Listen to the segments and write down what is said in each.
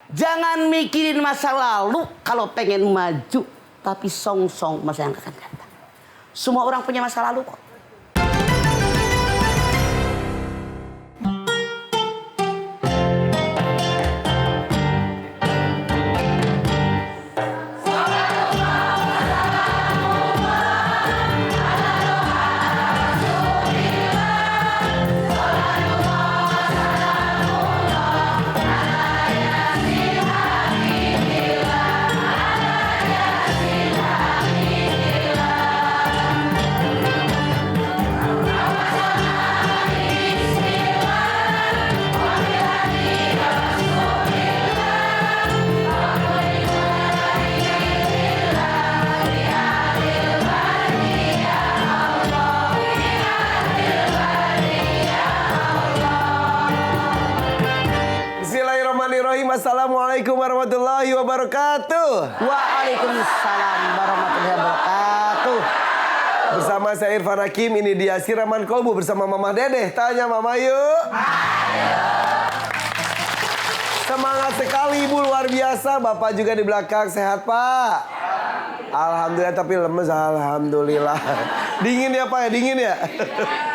Jangan mikirin masa lalu kalau pengen maju, tapi song-song masa yang akan datang. Semua orang punya masa lalu kok. Assalamualaikum warahmatullahi wabarakatuh. Waalaikumsalam warahmatullahi wabarakatuh. Bersama saya Irfan Hakim, ini dia Siraman Kolbu bersama Mama Dedeh. Tanya Mama yuk. Semangat sekali Ibu, luar biasa. Bapak juga di belakang, sehat Pak? Alhamdulillah, tapi lemes. Alhamdulillah. Dingin ya Pak ya, dingin ya.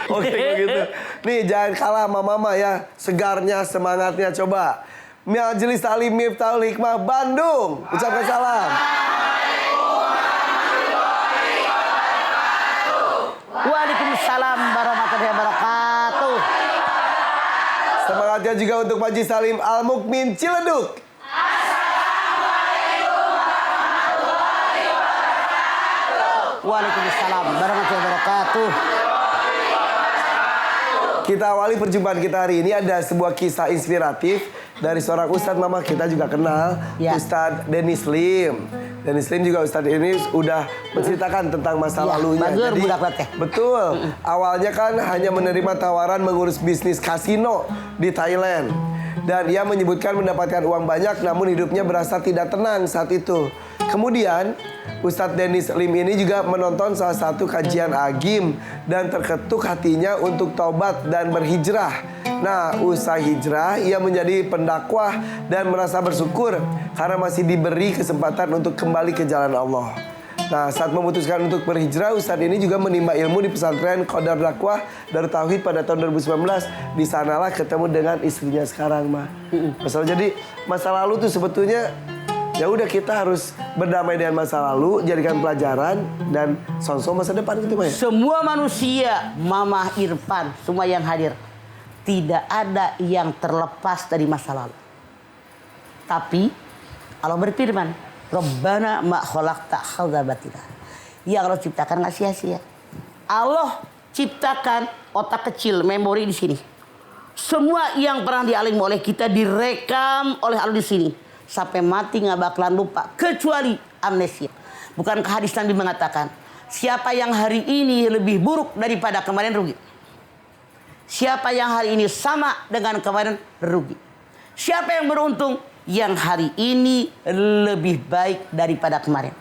Oke begitu. Nih jangan kalah sama Mama ya. Segarnya, semangatnya coba. Majelis Ta'lim Miftahul Hikmah Bandung. Ucapkan salam. Waalaikumsalam warahmatullahi wabarakatuh. Semangatnya juga untuk Majelis Ta'lim Al Mukmin Ciledug. Waalaikumsalam warahmatullahi wabarakatuh. Kita awali perjumpaan kita hari ini ada sebuah kisah inspiratif dari seorang ustadz Mama kita juga kenal, ya. Ustadz Dennis Lim. Dennis Lim juga ustadz ini udah menceritakan tentang masa lalunya. Jadi betul. Awalnya kan hanya menerima tawaran mengurus bisnis kasino di Thailand. Dan ia menyebutkan mendapatkan uang banyak namun hidupnya berasa tidak tenang saat itu. Kemudian Ustadz Dennis Lim ini juga menonton salah satu kajian agim dan terketuk hatinya untuk taubat dan berhijrah. Nah, usai hijrah ia menjadi pendakwah dan merasa bersyukur karena masih diberi kesempatan untuk kembali ke jalan Allah. Nah, saat memutuskan untuk berhijrah, Ustadz ini juga menimba ilmu di pesantren Qadar Dakwah Darut Tauhid pada tahun 2019. Di sanalah ketemu dengan istrinya sekarang, Ma. Jadi masa lalu tuh sebetulnya ya udah kita harus berdamai dengan masa lalu, jadikan pelajaran dan song-song masa depan gitu, Ma. Semua manusia, Mama Irfan, semua yang hadir, tidak ada yang terlepas dari masa lalu. Tapi Allah berfirman, Rabbana ma khalaqta hadza batila. Yang Allah ciptakan nggak sia-sia. Allah ciptakan otak kecil, memori di sini. Semua yang pernah dialami oleh kita direkam oleh Allah di sini. Sampai mati nggak bakalan lupa, kecuali amnesia. Bukankah hadis Nabi mengatakan, siapa yang hari ini lebih buruk daripada kemarin rugi. Siapa yang hari ini sama dengan kemarin rugi. Siapa yang beruntung? Yang hari ini lebih baik daripada kemarin.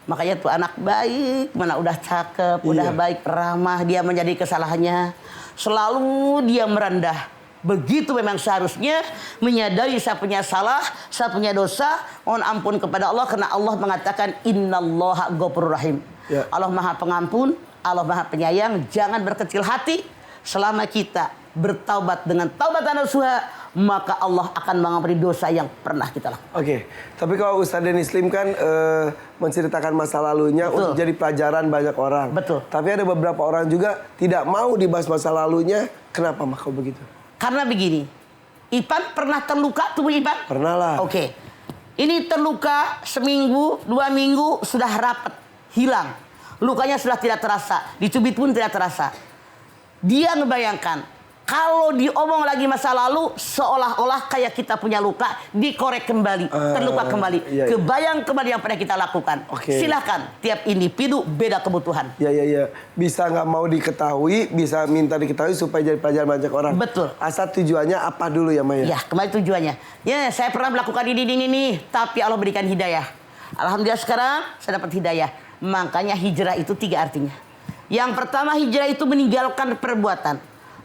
Makanya tuh anak baik, mana udah cakep, udah baik, ramah, dia menjadi kesalahannya. Selalu dia merendah. Begitu memang seharusnya menyadari saya punya salah, saya punya dosa, mohon ampun kepada Allah karena Allah mengatakan innallaha ghafurur rahim. Ya. Allah Maha Pengampun, Allah Maha Penyayang, jangan berkecil hati selama kita bertaubat dengan taubatan nasuha, maka Allah akan mengampuni dosa yang pernah kita lakukan. Oke, tapi kalau Ustadz Dennis Lim kan menceritakan masa lalunya untuk jadi pelajaran banyak orang. Betul. Tapi ada beberapa orang juga tidak mau dibahas masa lalunya. Kenapa mah kau begitu? Karena begini, Ipan pernah terluka tubuh Ipan? Pernah lah. Oke. Ini terluka seminggu, 2 minggu sudah rapat, hilang. Lukanya sudah tidak terasa, dicubit pun tidak terasa. Dia ngebayangkan, kalau diomong lagi masa lalu, seolah-olah kayak kita punya luka, dikorek kembali, terluka kembali. Iya. Kebayang kembali yang pernah kita lakukan. Silahkan, tiap individu beda kebutuhan. Iya. Bisa nggak mau diketahui, bisa minta diketahui supaya jadi pelajaran banyak orang. Betul. Asal tujuannya apa dulu ya, Maya? Ya, kembali tujuannya. Ya, saya pernah melakukan ini, tapi Allah berikan hidayah. Alhamdulillah sekarang saya dapat hidayah. Makanya hijrah itu 3 artinya. Yang pertama, hijrah itu meninggalkan perbuatan.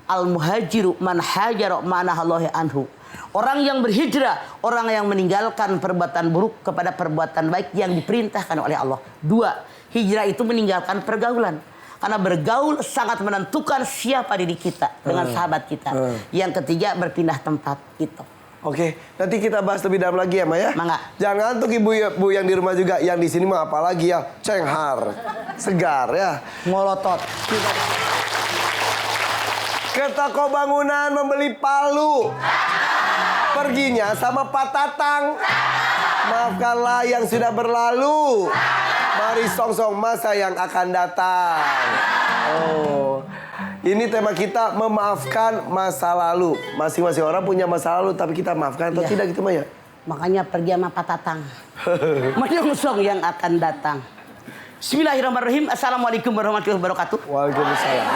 Al-muhajiru man hajara ma'nahallahi anhu. Orang yang berhijrah, orang yang meninggalkan perbuatan buruk kepada perbuatan baik yang diperintahkan oleh Allah. 2, hijrah itu meninggalkan pergaulan. Karena bergaul sangat menentukan siapa diri kita dengan sahabat kita. Yang ketiga, berpindah tempat itu. Oke, nanti kita bahas lebih dalam lagi ya, Ma ya. Mangga. Jangan ngantuk ibu yang di rumah juga, yang di sini mah apalagi ya, cenghar, segar ya. Ngolotot. Ke toko bangunan membeli palu. Perginya sama Pak Tatang. Maafkanlah yang sudah berlalu. Mari song-song masa yang akan datang. Oh. Ini tema kita, memaafkan masa lalu. Masing-masing orang punya masa lalu, tapi kita maafkan atau tidak gitu, Maya? Makanya pergi sama Pak Tatang. Menyongsong yang akan datang. Bismillahirrahmanirrahim. Assalamualaikum warahmatullahi wabarakatuh. Waalaikumsalam.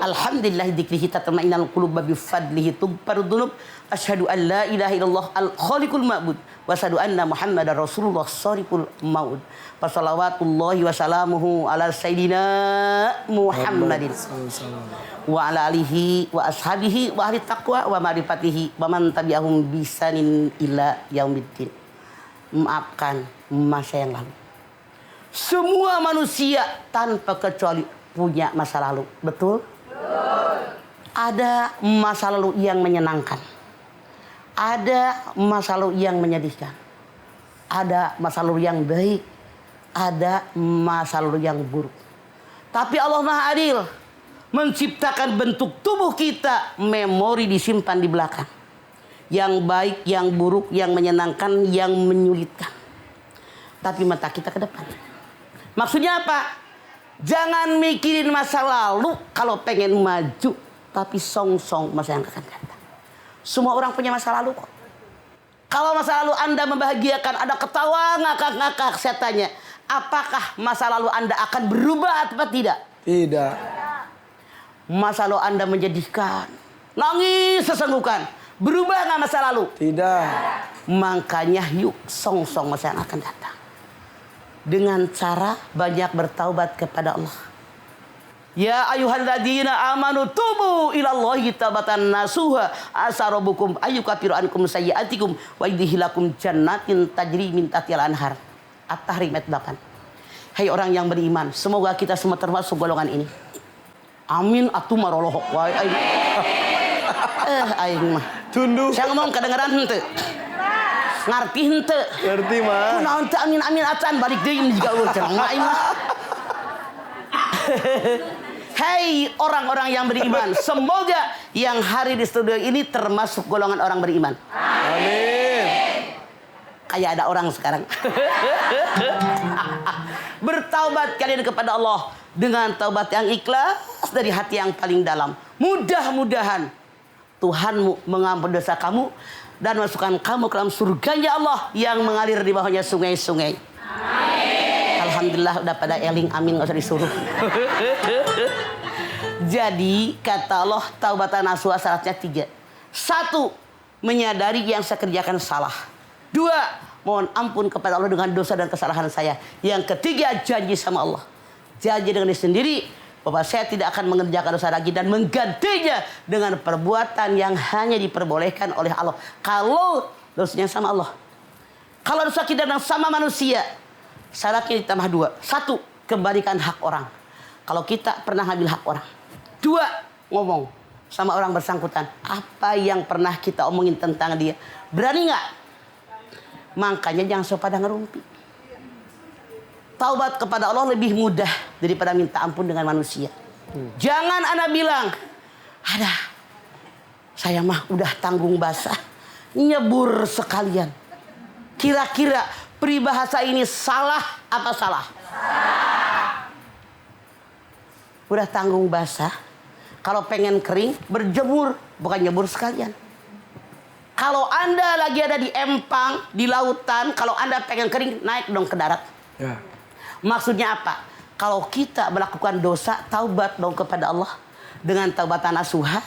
Alhamdulillah dzikrihi tatma'innul qulub bi fadlihi tughfaru dzunub. Asyhadu an la ilaha illallah al-khaliqul ma'bud wa asyhadu anna Muhammadar Rasulullah shariqul maud. Wassalawatullahi wassalamuhu ala sayyidina Muhammadin wa ala alihi wa ashabihi wa ahli taqwa wa ma'rifatihi wa man tabi'ahum bisanin ila yaumiddin. Maafkan masa yang lalu. Semua manusia tanpa kecuali punya masa lalu. Betul? Ada masa lalu yang menyenangkan. Ada masa lalu yang menyedihkan. Ada masa lalu yang baik. Ada masa lalu yang buruk. Tapi Allah Maha Adil. Menciptakan bentuk tubuh kita. Memori disimpan di belakang. Yang baik, yang buruk, yang menyenangkan, yang menyulitkan. Tapi mata kita ke depan. Maksudnya apa? Jangan mikirin masa lalu kalau pengen maju. Tapi song-song masa yang akan datang. Semua orang punya masa lalu kok. Kalau masa lalu Anda membahagiakan, ada ketawa ngakak-ngakak, saya tanya, apakah masa lalu Anda akan berubah atau tidak? Tidak. Masa lalu Anda menjadikan, nangis sesenggukan, berubah nggak masa lalu? Tidak. Makanya yuk song-song masa yang akan datang. Dengan cara banyak bertaubat kepada Allah. Ya ayyuhalladzina amanu tubu ilallahi taubatan nasuha asarobukum ayyukafiru ankum sayyiatikum wa yudkhilakum jannatin tajri min tahtihal anhar. At-Tahrim ayat 8. Hai orang yang beriman, semoga kita semua termasuk golongan ini. Amin atuh maroloh wae aing. Aing mah. Tunduk. Saya ngomong kedengeran henteu. Ngarti henteu. Ngerti, Ma. Kunaon teh amin amin acan balik deui juga ulun cenah aing mah. Hei orang-orang yang beriman, semoga yang hari di studio ini termasuk golongan orang beriman. Amin. Kayak ada orang sekarang. Bertaubat kalian kepada Allah dengan taubat yang ikhlas dari hati yang paling dalam. Mudah-mudahan Tuhanmu mengampuni dosa kamu dan masukkan kamu ke dalam surganya Allah yang mengalir di bawahnya sungai-sungai. Alhamdulillah udah pada eling, amin, gak usah disuruh. Jadi kata Allah, taubatan nasuha syaratnya 3. 1, menyadari yang saya kerjakan salah. 2, mohon ampun kepada Allah dengan dosa dan kesalahan saya. Yang ketiga, janji sama Allah. Janji dengan diri sendiri bahwa saya tidak akan mengerjakan dosa lagi dan menggantinya dengan perbuatan yang hanya diperbolehkan oleh Allah. Kalau dosanya sama Allah. Kalau dosa kita dengan sama manusia, syaratnya ditambah 2. 1, kembalikan hak orang. Kalau kita pernah ngambil hak orang. 2, ngomong sama orang bersangkutan. Apa yang pernah kita omongin tentang dia. Berani nggak? Makanya jangan so pada ngerumpi. Taubat kepada Allah lebih mudah daripada minta ampun dengan manusia. Jangan anak bilang, ada, saya mah udah tanggung basah. Nyebur sekalian. Kira-kira peribahasa ini salah apa salah? Udah tanggung basah. Kalau pengen kering, berjemur. Bukan nyebur sekalian. Kalau Anda lagi ada di empang, di lautan, kalau Anda pengen kering, naik dong ke darat. Ya. Maksudnya apa? Kalau kita melakukan dosa, taubat dong kepada Allah. Dengan taubatan nasuha.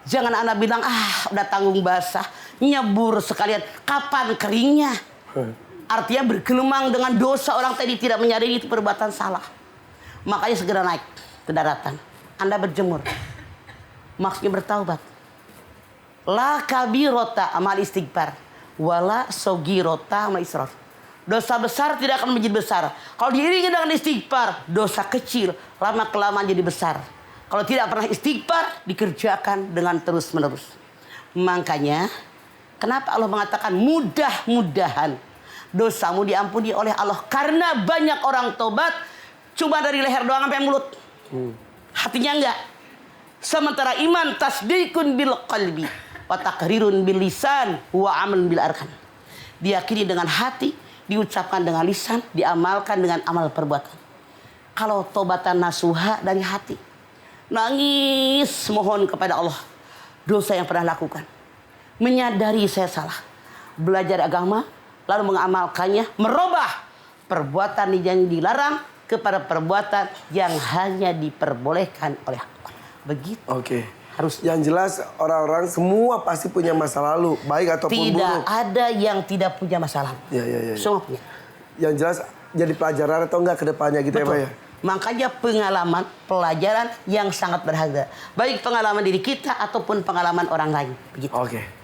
Jangan Anda bilang, udah tanggung basah. Nyebur sekalian. Kapan keringnya? Artinya bergelimang dengan dosa orang tadi tidak menyadari itu perbuatan salah. Makanya segera naik ke daratan. Anda berjemur. Maksudnya bertaubat. La kabirota amal istighfar. Wala sogirota amal israf. Dosa besar tidak akan menjadi besar. Kalau diiringi dengan istighfar, dosa kecil lama-kelamaan jadi besar. Kalau tidak pernah istighfar, dikerjakan dengan terus-menerus. Makanya, kenapa Allah mengatakan mudah-mudahan dosamu diampuni oleh Allah? Karena banyak orang tobat cuma dari leher doang sampai mulut. Hatinya enggak. Sementara iman tasdikun bil qalbi wa taqrirun bil lisan wa amalun bil arkan. Diyakini dengan hati, diucapkan dengan lisan, diamalkan dengan amal perbuatan. Kalau tobatan nasuha dari hati, nangis mohon kepada Allah dosa yang pernah lakukan, menyadari saya salah, belajar agama lalu mengamalkannya, merubah perbuatan yang dilarang kepada perbuatan yang hanya diperbolehkan oleh Allah. Begitu. Oke. Harus. Yang jelas orang-orang semua pasti punya masa lalu, baik ataupun buruk. Tidak ada yang tidak punya masalah. Ya. Semua punya. Yang jelas jadi pelajaran atau enggak ke depannya gitu. Betul. Ya Pak ya. Makanya pengalaman, pelajaran yang sangat berharga. Baik pengalaman diri kita ataupun pengalaman orang lain. Begitu. Oke.